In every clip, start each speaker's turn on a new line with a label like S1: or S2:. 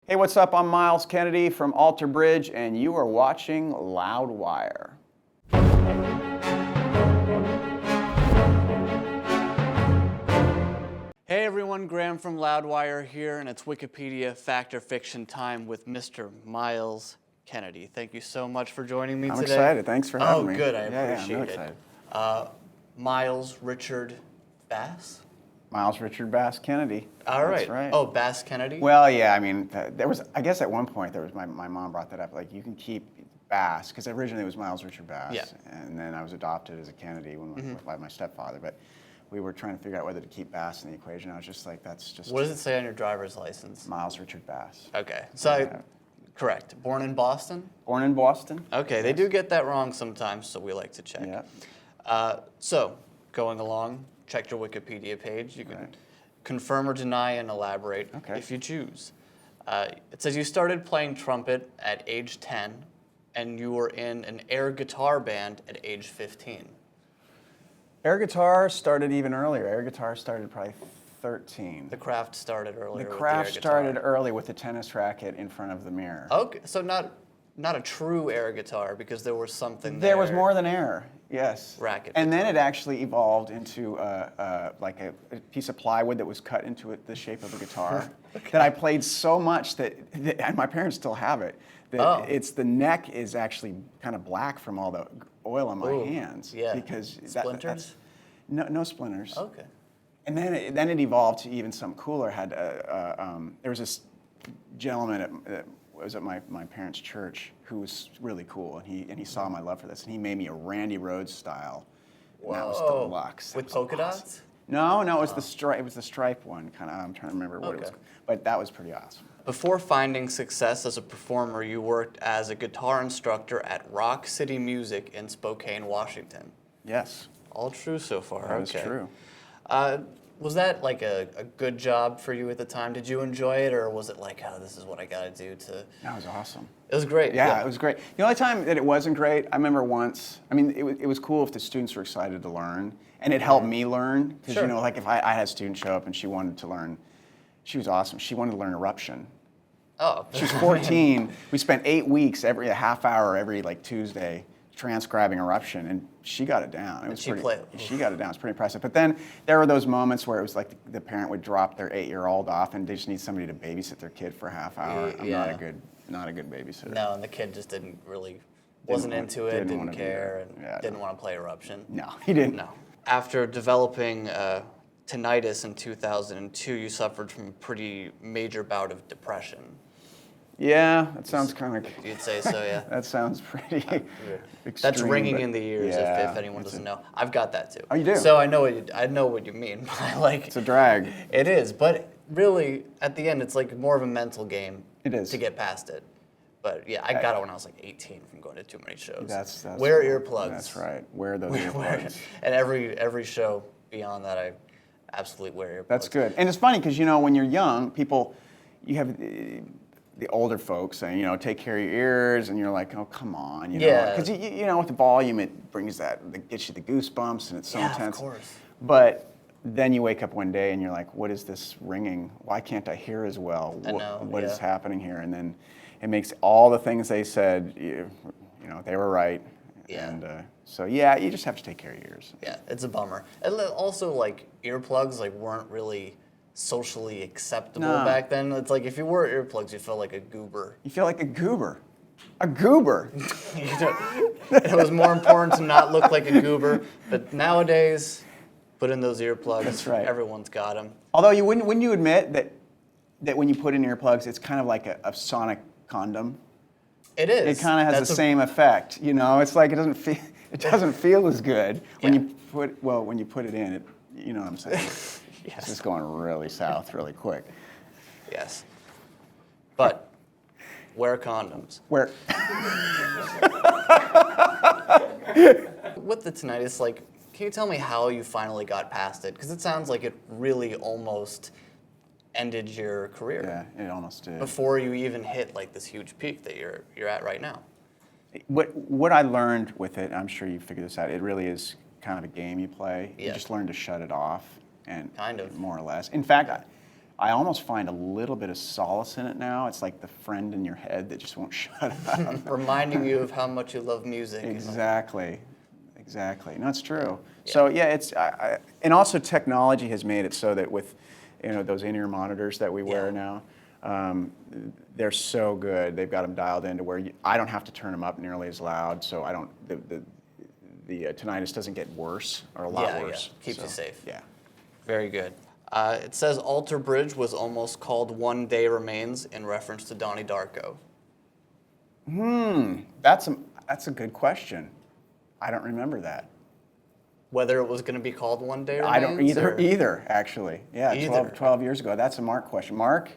S1: Hey, what's up? I'm Myles Kennedy from Alter Bridge, and you are watching Loudwire.
S2: Hey everyone, Graham from Loudwire here, and it's Wikipedia Fact or Fiction time with Mr. Myles Kennedy. Thank you so much for joining me today.
S1: I'm excited. Thanks for having me.
S2: Oh, good. I
S1: I'm
S2: appreciate
S1: really
S2: it.
S1: excited.
S2: Myles Richard Bass?
S1: Myles Richard Bass Kennedy.
S2: All right.
S1: That's right.
S2: Oh, Bass Kennedy?
S1: Well, yeah, I mean, there was, I guess at one point, there was my mom brought that up, like, you can keep Bass, because originally it was Myles Richard Bass.
S2: Yeah.
S1: And then I was adopted as a Kennedy by my stepfather, but we were trying to figure out whether to keep Bass in the equation. I was just like, that's just...
S2: What does it say on your driver's license?
S1: Myles Richard Bass.
S2: Okay. So, correct. Born in Boston?
S1: Born in Boston.
S2: Okay,
S1: yes.
S2: They do get that wrong sometimes, so we like to check.
S1: Yeah.
S2: So, going along, check your Wikipedia page. You can confirm or deny and elaborate if you choose. It says you started playing trumpet at age 10, and you were in an air guitar band at age 15.
S1: Air guitar started even earlier. Air guitar started probably 13.
S2: The craft started earlier.
S1: The
S2: with
S1: craft
S2: the air
S1: started
S2: guitar.
S1: early with the tennis racket in front of the mirror.
S2: Okay, so not a true air guitar because there was something
S1: There was more than air, yes.
S2: Racket.
S1: And then it actually evolved into like a piece of plywood that was cut into the shape of a guitar that I played so much that and my parents still have it, that the neck is actually kind of black from all the oil on my hands.
S2: Yeah.
S1: Because
S2: splinters?
S1: No splinters.
S2: Okay.
S1: And then it evolved to even something cooler. There was this gentleman that was at my parents' church who was really cool, and he saw my love for this, and he made me a Randy Rhoads style. And that was deluxe.
S2: With polka dots?
S1: No, it was the stripe. It was the stripe one. Kind of. I'm trying to remember what it was, but that was pretty awesome.
S2: Before finding success as a performer, you worked as a guitar instructor at Rock City Music in Spokane, Washington.
S1: Yes.
S2: All true so far.
S1: That is true.
S2: Was that like a good job for you at the time? Did you enjoy it, or was it like, oh, this is what I got to do to...
S1: That was awesome.
S2: It was great.
S1: Yeah, it was great. The only time that it wasn't great, I remember once, I mean, it was cool if the students were excited to learn, and it helped me learn, because, you know, like if I had a student show up and she wanted to learn, she was awesome, she wanted to learn eruption.
S2: Oh.
S1: She was 14. We spent 8 weeks, a half hour every like Tuesday, transcribing eruption, and she got it down. It was she got it down. It's pretty impressive. But then there were those moments where it was like the parent would drop their 8-year-old off, and they just need somebody to babysit their kid for a half hour. I'm not a good babysitter.
S2: No, and the kid just wasn't into it, didn't care, and didn't want to play eruption.
S1: No, he didn't.
S2: No. After developing tinnitus in 2002, you suffered from a pretty major bout of depression.
S1: Yeah, that sounds kind of...
S2: You'd say so, yeah.
S1: That sounds pretty extreme.
S2: That's ringing in the ears if anyone doesn't know. I've got that too.
S1: Oh, you do?
S2: So I know what you mean. Like,
S1: it's a drag.
S2: It is, but really, at the end, it's like more of a mental game.
S1: It is.
S2: To get past it. But yeah, I got it when I was like 18 from going to too many shows.
S1: That's
S2: wear earplugs.
S1: That's right. Wear those earplugs.
S2: And every show beyond that, I absolutely wear earplugs.
S1: That's good. And it's funny because, you know, when you're young, you have the older folks saying, you know, take care of your ears, and you're like, oh, come on, you know, because you know, with the volume, it gets you the goosebumps, and it's so intense.
S2: Of course.
S1: But then you wake up one day and you're like, what is this ringing? Why can't I hear as well? What is happening here? And then it makes all the things they said, you know, they were right.
S2: Yeah.
S1: And so yeah, you just have to take care of your ears.
S2: Yeah, it's a bummer. And also, like, earplugs weren't really socially acceptable back then. It's like if you wore earplugs, you felt like a goober.
S1: You feel like a goober. A goober.
S2: It was more important to not look like a goober. But nowadays, put in those earplugs.
S1: That's right.
S2: Everyone's got them.
S1: Although wouldn't you admit that when you put in earplugs, it's kind of like a sonic condom?
S2: It is.
S1: It kind of has the same effect. You know, it's like it doesn't feel as good when you put it in. You know what I'm saying?
S2: Yes.
S1: This is going really south really quick.
S2: Yes. But wear condoms.
S1: With
S2: the tinnitus, like, can you tell me how you finally got past it? Because it sounds like it really almost ended your career.
S1: Yeah, it almost did.
S2: Before you even hit like this huge peak that you're at right now.
S1: What I learned with it, I'm sure you figured this out, it really is kind of a game you play.
S2: Yeah.
S1: You just learn to shut it off, and
S2: kind of,
S1: more or less. In fact, I almost find a little bit of solace in it now. It's like the friend in your head that just won't shut up.
S2: Reminding you of how much you love music.
S1: Exactly. Exactly. No, it's true. Yeah. So yeah, it's and also technology has made it so that with those in-ear monitors that we wear now, they're so good. They've got them dialed in to where I don't have to turn them up nearly as loud, so I don't the tinnitus doesn't get worse or a lot worse.
S2: Yeah. Keeps you safe.
S1: Yeah.
S2: Very good. It says Alter Bridge was almost called One Day Remains in reference to Donnie Darko.
S1: That's a good question. I don't remember that.
S2: Whether it was going to be called One Day Remains?
S1: I don't either, actually. Yeah, 12 years ago. That's a Mark question. Mark?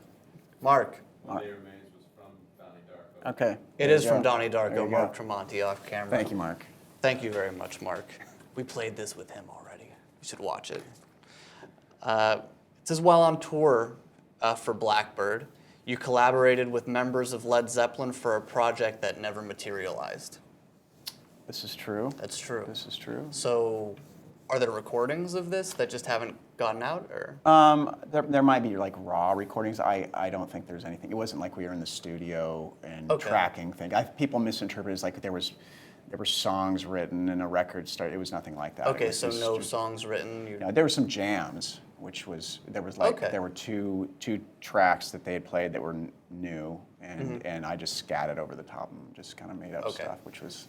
S3: One Day Remains was from Donnie Darko.
S1: Okay.
S2: It is from Donnie Darko, Mark Tremonti off camera.
S1: Thank you, Mark.
S2: Thank you very much, Mark. We played this with him already. You should watch it. It says, while on tour for Blackbird, you collaborated with members of Led Zeppelin for a project that never materialized.
S1: This is true.
S2: That's true.
S1: This is true.
S2: So, are there recordings of this that just haven't gotten out, or?
S1: There might be like raw recordings. I don't think there's anything. It wasn't like we were in the studio and tracking things. People misinterpret it as like there were songs written and a record started. It was nothing like that.
S2: Okay, so no songs written.
S1: There were some jams, there were two tracks that they had played that were new, and I just scattered over the top and just kind of made up stuff, which was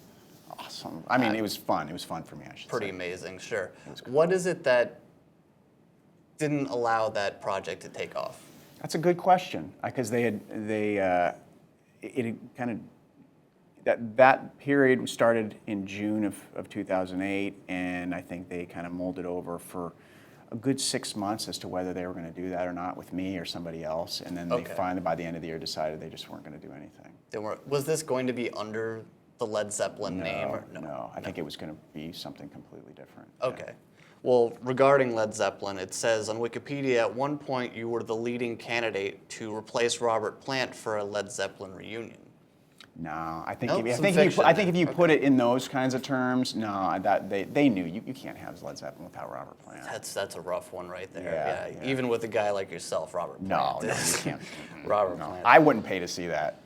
S1: awesome. I mean, it was fun. It was fun for me, I should say.
S2: Pretty amazing, sure. What is it that didn't allow that project to take off?
S1: That's a good question, because that period started in June of 2008, and I think they kind of molded over for a good 6 months as to whether they were going to do that or not with me or somebody else, and then they finally, by the end of the year, decided they just weren't going to do anything.
S2: Was this going to be under the Led Zeppelin name? Or
S1: no, I think it was going to be something completely different.
S2: Okay. Yeah. Well, regarding Led Zeppelin, it says on Wikipedia, at one point you were the leading candidate to replace Robert Plant for a Led Zeppelin reunion.
S1: No, I think if you put it in those kinds of terms, they knew you can't have Led Zeppelin without Robert Plant.
S2: That's a rough one right there. Yeah. Even with a guy like yourself, Robert Plant.
S1: No, you can't.
S2: Robert Plant.
S1: I wouldn't pay to see that.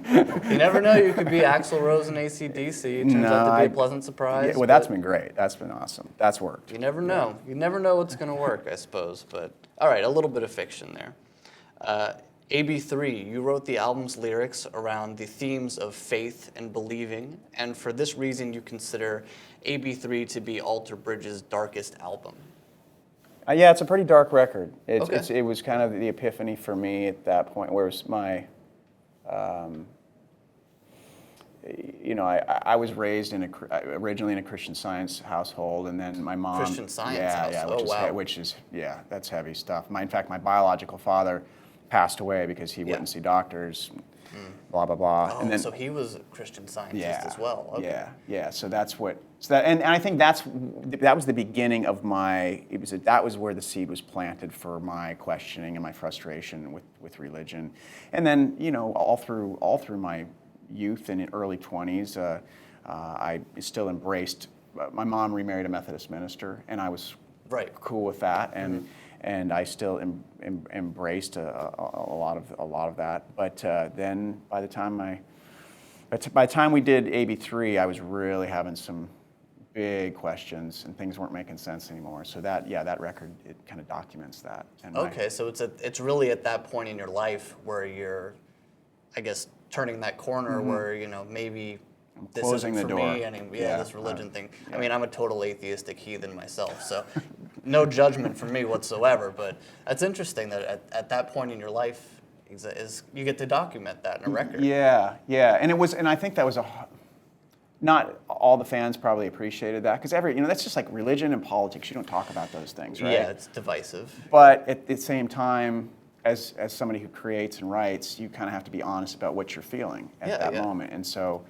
S2: You never know. You could be Axl Rose and AC/DC. It turns out to be a pleasant surprise.
S1: Yeah, well, that's been great. That's been awesome. That's worked.
S2: You never know. You never know what's going to work, I suppose. But all right, a little bit of fiction there. AB3, you wrote the album's lyrics around the themes of faith and believing, and for this reason you consider AB3 to be Alter Bridge's darkest album.
S1: Yeah, it's a pretty dark record. It was kind of the epiphany for me at that point, where it was my, I was raised originally in a Christian Science household, and then my mom.
S2: Christian Science household.
S1: Which is that's heavy stuff. In fact, my biological father passed away because he wouldn't see doctors, blah blah blah.
S2: Oh, and then, so he was a Christian Scientist as well. Okay.
S1: Yeah. So and I think that was the beginning of that was where the seed was planted for my questioning and my frustration with religion, and then all through my youth and early 20s, I still embraced. My mom remarried a Methodist minister, and I was cool with that, and I still embraced a lot of that. But then by the time we did AB3, I was really having some big questions, and things weren't making sense anymore. So that record, it kind of documents that. And
S2: so it's really at that point in your life where you're, I guess, turning that corner where maybe this isn't for me anymore. This religion thing. I mean, I'm a total atheistic heathen myself, so no judgment from me whatsoever. But that's interesting that at that point in your life, you get to document that in a record.
S1: Yeah, and I think that was not all the fans probably appreciated that, because that's just like religion and politics. You don't talk about those things, right?
S2: Yeah, it's divisive.
S1: But at the same time, as somebody who creates and writes, you kind of have to be honest about what you're feeling at that moment, and so.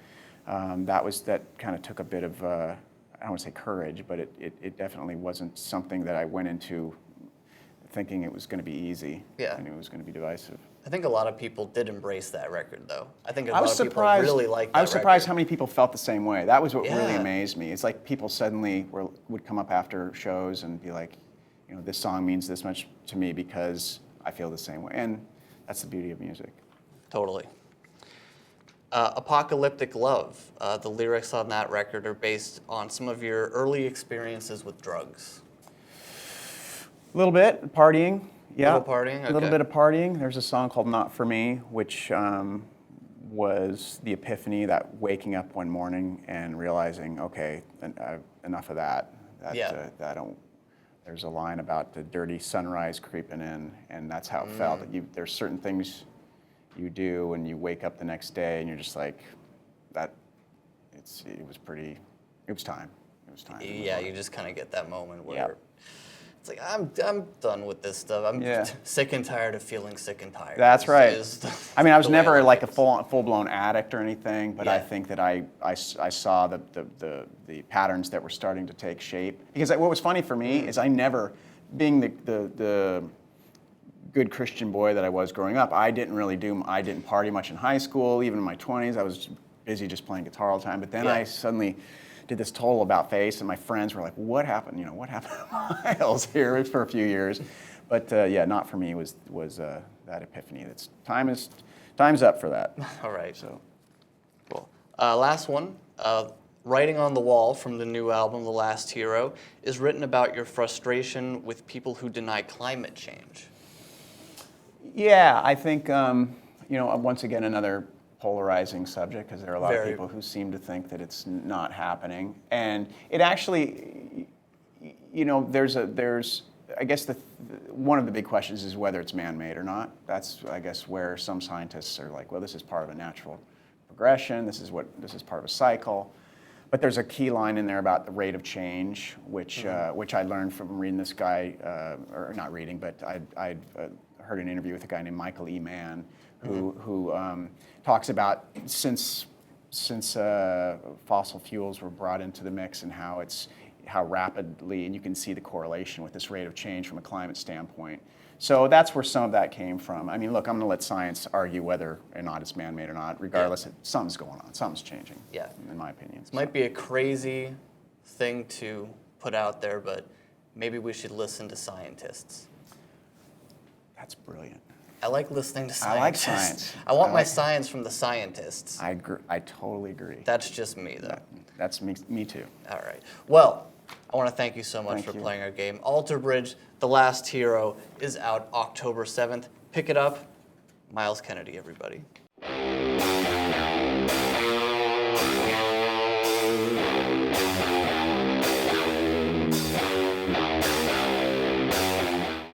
S1: That kind of took a bit of, I don't want to say courage, but it definitely wasn't something that I went into thinking it was going to be easy and it was going to be divisive.
S2: I think a lot of people did embrace that record, though. I think a lot of people really liked that record.
S1: I was surprised how many people felt the same way. That was what really amazed me. It's like people suddenly would come up after shows and be like, this song means this much to me because I feel the same way. And that's the beauty of music.
S2: Totally. Apocalyptic Love. The lyrics on that record are based on some of your early experiences with drugs.
S1: A little bit partying, yeah.
S2: A little partying, okay.
S1: A little bit of partying. There's a song called "Not for Me," which was the epiphany, that waking up one morning and realizing, okay, enough of that. I don't. There's a line about the dirty sunrise creeping in, and that's how it felt. There's certain things you do and you wake up the next day and you're just like, that. It was time. It was time.
S2: Yeah, you just kind of get that moment where it's like, I'm done with this stuff. I'm sick and tired of feeling sick and tired.
S1: That's right. I mean, I was never like a
S2: full
S1: full-blown addict or anything, but I think that I saw the patterns that were starting to take shape. Because what was funny for me is I never, being the good Christian boy that I was growing up, I didn't party much in high school. Even in my 20s, I was busy just playing guitar all the time. But then I suddenly did this total about face, and my friends were like, "What happened? What happened to Myles here?" For a few years, but Not for Me was that epiphany. Time's up for that.
S2: All right.
S1: So
S2: cool. Last one. Writing on the Wall from the new album, The Last Hero, is written about your frustration with people who deny climate change.
S1: Yeah, I think once again another polarizing subject, because there are a lot of people who seem to think that it's not happening, and it actually, there's I guess one of the big questions is whether it's man-made or not. That's, I guess, where some scientists are like, well, this is part of a natural progression. This is part of a cycle. But there's a key line in there about the rate of change, which I learned from reading this guy, or not reading, but I'd heard an interview with a guy named Michael E. Mann, who talks about since fossil fuels were brought into the mix and how rapidly, and you can see the correlation with this rate of change from a climate standpoint. So that's where some of that came from. I mean, look, I'm going to let science argue whether or not it's man-made or not. Regardless, something's going on. Something's changing. Yeah, in my opinion.
S2: This might be a crazy thing to put out there, but maybe we should listen to scientists.
S1: That's brilliant.
S2: I like listening to scientists.
S1: I like science.
S2: I want my science from the scientists.
S1: I totally agree.
S2: That's just me, though.
S1: That's me too.
S2: All right. Well, I want to thank you so much for playing our game. Alter Bridge, The Last Hero, is out October 7th. Pick it up. Myles Kennedy, everybody.